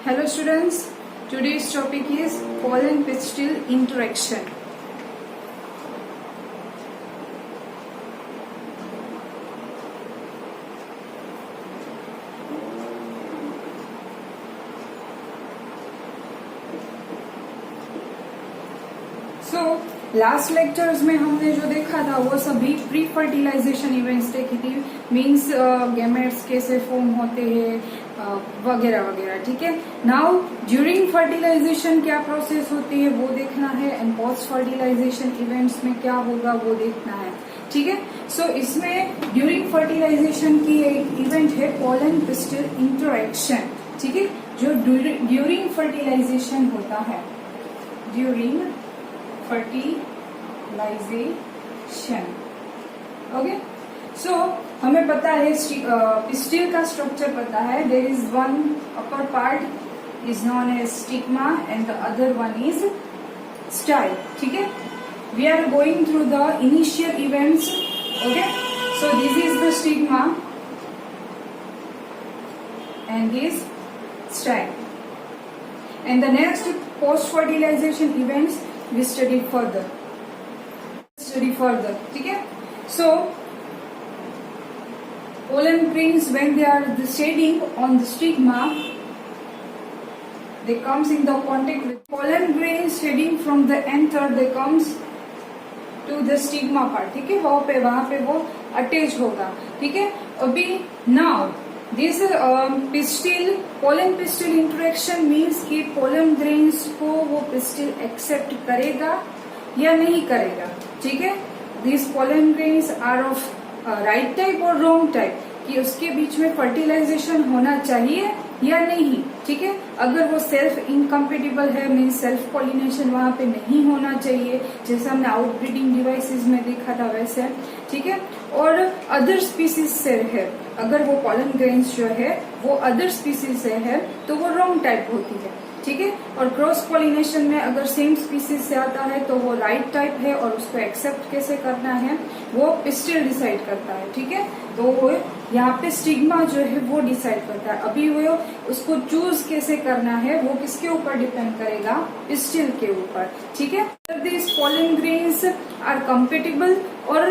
Hello students, today's topic is pollen pistil interaction. So last lectures में हमने जो देखा था वो सभी प्री फर्टिलाइजेशन इवेंट्स देखी थी, मीन्स गैमेट्स कैसे फॉर्म होते हैं वगैरह वगैरह. ठीक है. नाउ ड्यूरिंग फर्टिलाइजेशन क्या प्रोसेस होती है वो देखना है, एंड पोस्ट फर्टिलाइजेशन इवेंट्स में क्या होगा वो देखना है. ठीक है. सो इसमें ड्यूरिंग फर्टिलाइजेशन की एक इवेंट है पोलन पिस्टिल इंटरेक्शन. ठीक है. जो ड्यूरिंग फर्टिलाइजेशन होता है, ड्यूरिंग फर्टिलाइजेशन. ओके. सो हमें पता है पिस्टिल का स्ट्रक्चर पता है. There is one upper part is known as stigma and the other one is style. ठीक है. We are going through the initial events. Okay. So this is the stigma and this style, and the next post fertilisation events we study further. ठीक है. So pollen grains, when they are shedding on the stigma, they comes in the contact with pollen grains shedding from the anther, they comes to the stigma part. ठीक है. वहां पे वो attach होगा. ठीक है. अभी now this pistil pollen pistil interaction means कि पोलन ग्रेन्स को वो पिस्टिल एक्सेप्ट करेगा या नहीं करेगा. ठीक है. This pollen grains are of right type और रॉन्ग टाइप, कि उसके बीच में फर्टिलाइजेशन होना चाहिए या नहीं. ठीक है. अगर वो सेल्फ इनकम्पेटिबल है मीन्स सेल्फ पॉलिनेशन वहां पे नहीं होना चाहिए, जैसा हमने आउटब्रीडिंग डिवाइसेस में देखा था वैसे. ठीक है. और अदर स्पीसीज से है, अगर वो पोलन ग्रेन्स जो है वो अदर स्पीसीज से है तो वो रॉन्ग टाइप होती है. ठीक है. और क्रॉस पॉलिनेशन में अगर सेम स्पीसीज से आता है तो वो राइट टाइप है, और उसको एक्सेप्ट कैसे करना है वो पिस्टिल डिसाइड करता है. ठीक है. तो यहाँ पे स्टिग्मा जो है वो डिसाइड करता है. अभी वो उसको चूज कैसे करना है वो किसके ऊपर डिपेंड करेगा, पिस्टिल के ऊपर. ठीक है. This pollen grains are compatible और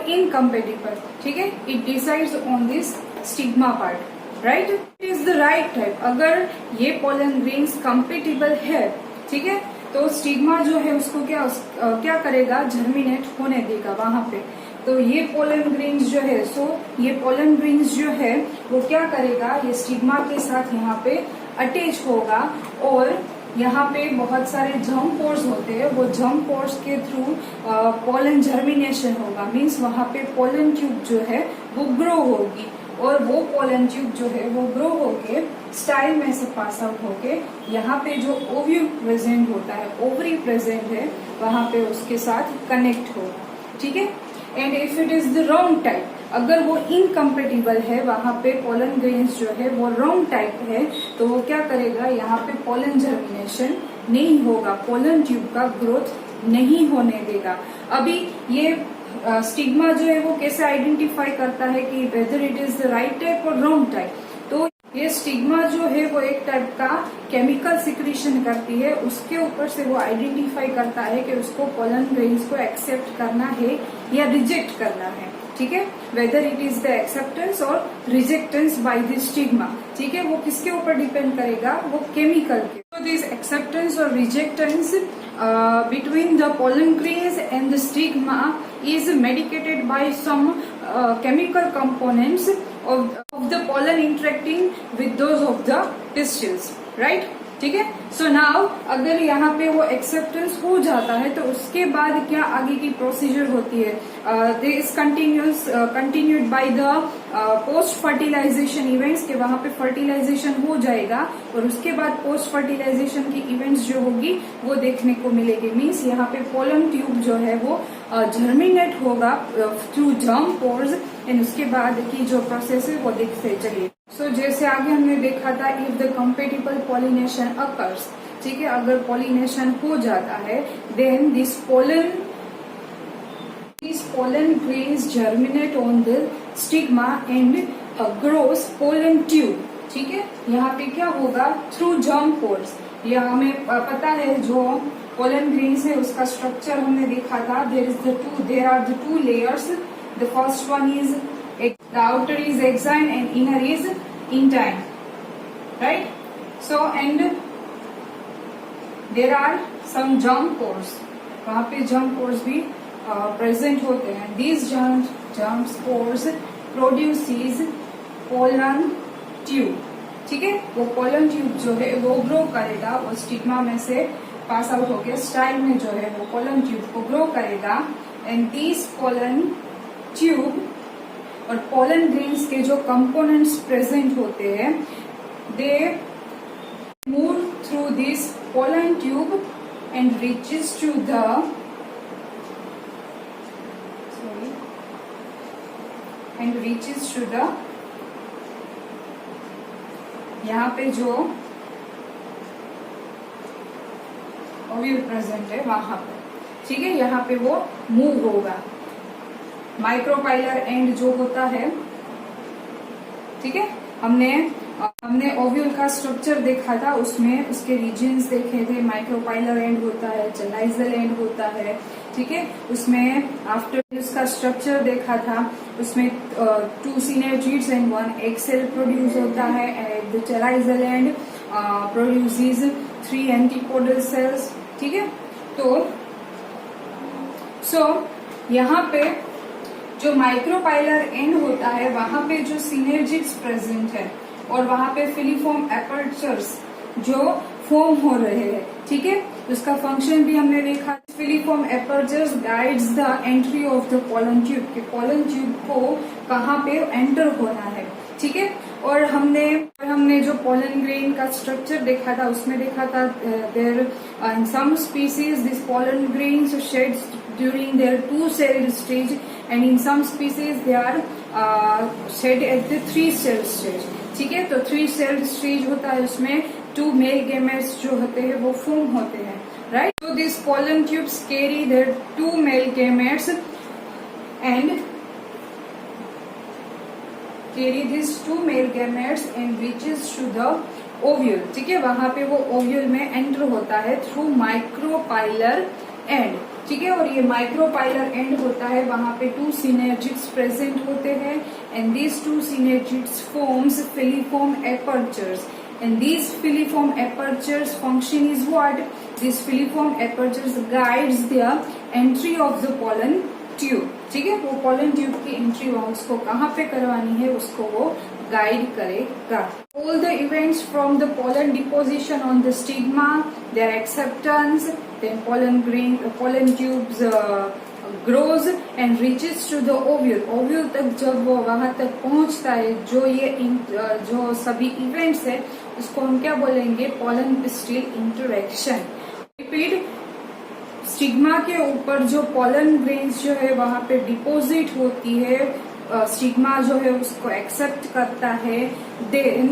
इनकम्पेटिबल. ठीक है. It decides on this stigma part. Right. It is the right type. अगर ये पोलन ग्रेन्स कंपेटिबल है, ठीक है, तो स्टिग्मा जो है उसको क्या करेगा, जर्मिनेट होने देगा वहां पे. तो ये पोलन ग्रेन्स जो है, ये पोलन ग्रेन्स जो है वो क्या करेगा, ये स्टिग्मा के साथ यहाँ पे अटैच होगा, और यहाँ पे बहुत सारे जर्म पोर्स होते हैं. वो जर्म पोर्स के थ्रू पोलन जर्मिनेशन होगा. मीन्स वहां पे पोलन ट्यूब जो है वो ग्रो होगी, और वो पोलन ट्यूब जो है वो ग्रो होके स्टाइल में से पास आउट होके यहाँ पे जो ओव्यूल प्रेजेंट होता है, ओवरी प्रेजेंट है, वहां पे उसके साथ कनेक्ट होगा. ठीक है. And if it is the wrong type, अगर वो इनकम्पेटिबल है, वहां पे पोलन ग्रेन्स जो है वो रॉन्ग टाइप है, तो वो क्या करेगा, यहाँ पे पोलन जर्मिनेशन नहीं होगा, पोलन ट्यूब का ग्रोथ नहीं होने देगा. अभी ये स्टिग्मा जो है वो कैसे आइडेंटिफाई करता है कि whether it is the right type और रॉन्ग टाइप. तो ये स्टिग्मा जो है वो एक टाइप का केमिकल सिक्रीशन करती है, उसके ऊपर से वो आइडेंटिफाई करता है कि उसको पोलन ग्रेन्स को एक्सेप्ट करना है या रिजेक्ट करना है. ठीक है. Whether it is the acceptance और रिजेक्टेंस बाय द स्टिग्मा. ठीक है. वो किसके ऊपर डिपेंड करेगा, वो केमिकल के. So this acceptance or rejektance between the pollen grains and the stigma is mediated by some chemical components of the pollen interacting with those of the pistils, right? ठीक है. सो नाउ अगर यहाँ पे वो acceptance हो जाता है तो उसके बाद क्या आगे की प्रोसीजर होती है, this continued by the post fertilisation events, के वहां पे फर्टिलाइजेशन हो जाएगा, और उसके बाद पोस्ट फर्टिलाइजेशन की इवेंट्स जो होगी वो देखने को मिलेगी. मीन्स यहाँ पे पोलन ट्यूब जो है वो जर्मिनेट होगा थ्रू जर्म पोर्स, एंड उसके बाद की जो प्रोसेस है वो देखते चलिए. सो जैसे आगे हमने देखा था, if the compatible pollination occurs, ठीक है, अगर पॉलिनेशन हो जाता है, then this pollen grains germinate on the stigma and grows pollen tube. ठीक है, यहाँ पे क्या होगा, थ्रू germ pores. यह हमें पता है जो pollen grains है उसका स्ट्रक्चर हमने देखा था. There are the two layers. The first one is the outer is exine and inner is intine, right? So and there are some germ pores. वहाँ पे germ pores भी प्रेजेंट होते हैं. These germ pores produces pollen tube. ठीक है, वो pollen tube जो है वो ग्रो करेगा, वो स्टिग्मा में से पास आउट होकर स्टाइल में जो है वो pollen tube को ग्रो करेगा. एंड दिस pollen tube और pollen grains के जो कंपोनेंट्स प्रेजेंट होते हैं, दे move through this pollen tube and reaches to the यहाँ पे जो ओव्यूल प्रेजेंट है वहां पे. ठीक है, यहाँ पे वो मूव होगा. माइक्रोपाइलर एंड जो होता है, ठीक है, हमने ओव्यूल का स्ट्रक्चर देखा था, उसमें उसके रीजन्स देखे थे. माइक्रोपाइलर एंड होता है, चेलाइजल एंड होता है. ठीक है, उसमें आफ्टर उसका स्ट्रक्चर देखा था, उसमें 2 synergids and 1 egg cell produce होता है. And the chalazal end produces 3 antipodal cells. ठीक है, तो यहाँ पे जो माइक्रोपाइलर एंड होता है वहां पे जो सिनेर्जिड्स प्रेजेंट है और वहां पे फिलीफॉर्म एपर्चर्स जो फॉर्म हो रहे हैं. ठीक है, उसका फंक्शन भी हमने देखा. Filiform apparatus guides the entry of the pollen tube, के पोलन ट्यूब को कहाँ पे एंटर होना है. ठीक है, और हमने जो पोलन ग्रेन का स्ट्रक्चर देखा था उसमें देखा था there in some species this pollen grains sheds during their 2-celled stage and in some species they are shed at the 3-celled stage. ठीक है, तो 3-celled स्टेज होता है, उसमें 2 मेल गेमेट्स जो होते हैं वो फॉर्म होते हैं, right. So these pollen tubes carry their 2 male gametes and reaches to the ovule. ठीक है, वहां पे वो ओव्यूल में एंटर होता है थ्रू माइक्रोपाइलर एंड. ठीक है, और ये माइक्रोपाइलर एंड होता है, वहां पे 2 सिनेर्जिड्स प्रेजेंट होते हैं and these 2 synergids forms filiform apparatus. And these filiform apertures function is what? These filiform apertures guides the entry of the pollen tube. ठीक है, वो pollen tube की entry उसको कहाँ पे करवानी है उसको वो guide करेगा. All the events from the pollen deposition on the stigma, their acceptance, then pollen tubes grows and reaches to the ovule. Ovule तक जब वो वहां तक पहुंचता है, जो सभी इवेंट्स है उसको हम क्या बोलेंगे, pollen pistil interaction. Repeat, stigma के ऊपर जो पोलन ग्रेन्स जो है वहां पे डिपोजिट होती है, स्टिग्मा जो है उसको एक्सेप्ट करता है. देन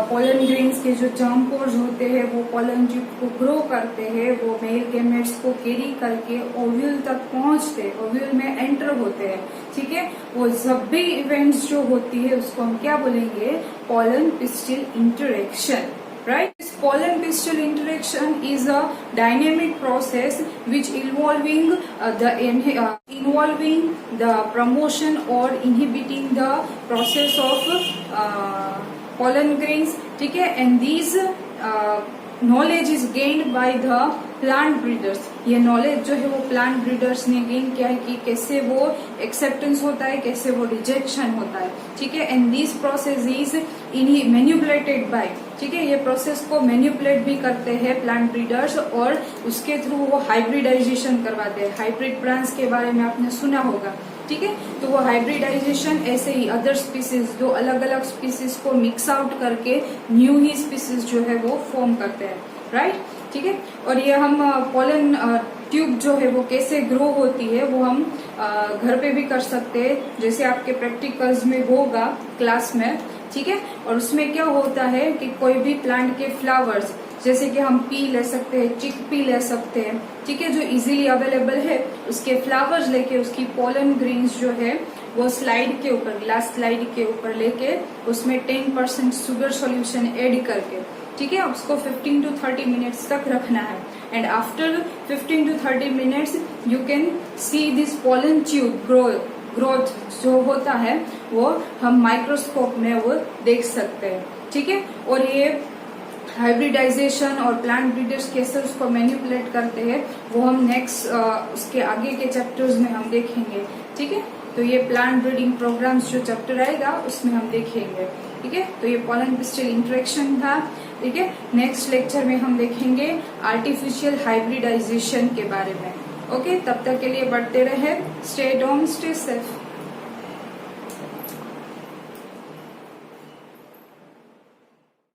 पोलन ग्रेन्स के जो जर्म पोर्स होते हैं वो पोलन ट्यूब को ग्रो करते हैं, वो मेल गेमेट्स को कैरी करके ओव्यूल तक पहुंचते, ओव्यूल में एंटर होते हैं. ठीक है, वो सभी इवेंट्स जो होती है उसको हम क्या बोलेंगे, pollen pistil interaction. Right? This pollen pistil interaction is a dynamic process which involving the promotion or inhibiting the process of pollen grains. ठीक है, and these knowledge is gained by the plant breeders. ये knowledge जो है वो plant breeders ने gain किया है कि कैसे वो acceptance होता है, कैसे वो rejection होता है. ठीक है, and this process is manipulated by. ठीक है, ये प्रोसेस को मैनिपुलेट भी करते हैं प्लांट ब्रीडर्स और उसके थ्रू वो हाइब्रिडाइजेशन करवाते हैं. हाइब्रिड प्लांट्स के बारे में आपने सुना होगा. ठीक है, तो वो हाइब्रिडाइजेशन ऐसे ही अदर स्पीसीज, दो अलग अलग स्पीसीज को मिक्स आउट करके न्यू ही स्पीसीज जो है वो फॉर्म करते हैं, राइट. ठीक है, और ये हम पोलन ट्यूब जो है वो कैसे ग्रो होती है वो हम घर पे भी कर सकते हैं, जैसे आपके प्रैक्टिकल्स में होगा क्लास में. ठीक है, और उसमें क्या होता है कि कोई भी प्लांट के फ्लावर्स, जैसे कि हम पी ले सकते हैं, चिक पी ले सकते हैं, ठीक है, जो इजीली अवेलेबल है, उसके फ्लावर्स लेके उसकी पोलन ग्रेन्स जो है वो स्लाइड के ऊपर, ग्लास स्लाइड के ऊपर लेके उसमें 10% शुगर सॉल्यूशन ऐड करके, ठीक है, उसको 15 to 30 मिनट्स तक रखना है। And after 15 to 30 minutes you can see this pollen tube growth जो होता है वो हम माइक्रोस्कोप में वो देख सकते हैं, ठीक है। और ये हाइब्रिडाइजेशन और प्लांट ब्रीडर्स कैसे उसको मैनिपुलेट करते हैं वो हम नेक्स्ट उसके आगे के चैप्टर्स में हम देखेंगे, ठीक है। तो ये प्लांट ब्रीडिंग प्रोग्राम्स जो चैप्टर आएगा उसमें हम देखेंगे, ठीक है। तो ये पोलन पिस्टिल इंट्रैक्शन था, ठीक है। नेक्स्ट लेक्चर में हम देखेंगे आर्टिफिशियल हाइब्रिडाइजेशन के बारे में। ओके, तब तक के लिए बढ़ते रहे। Stay home, stay safe.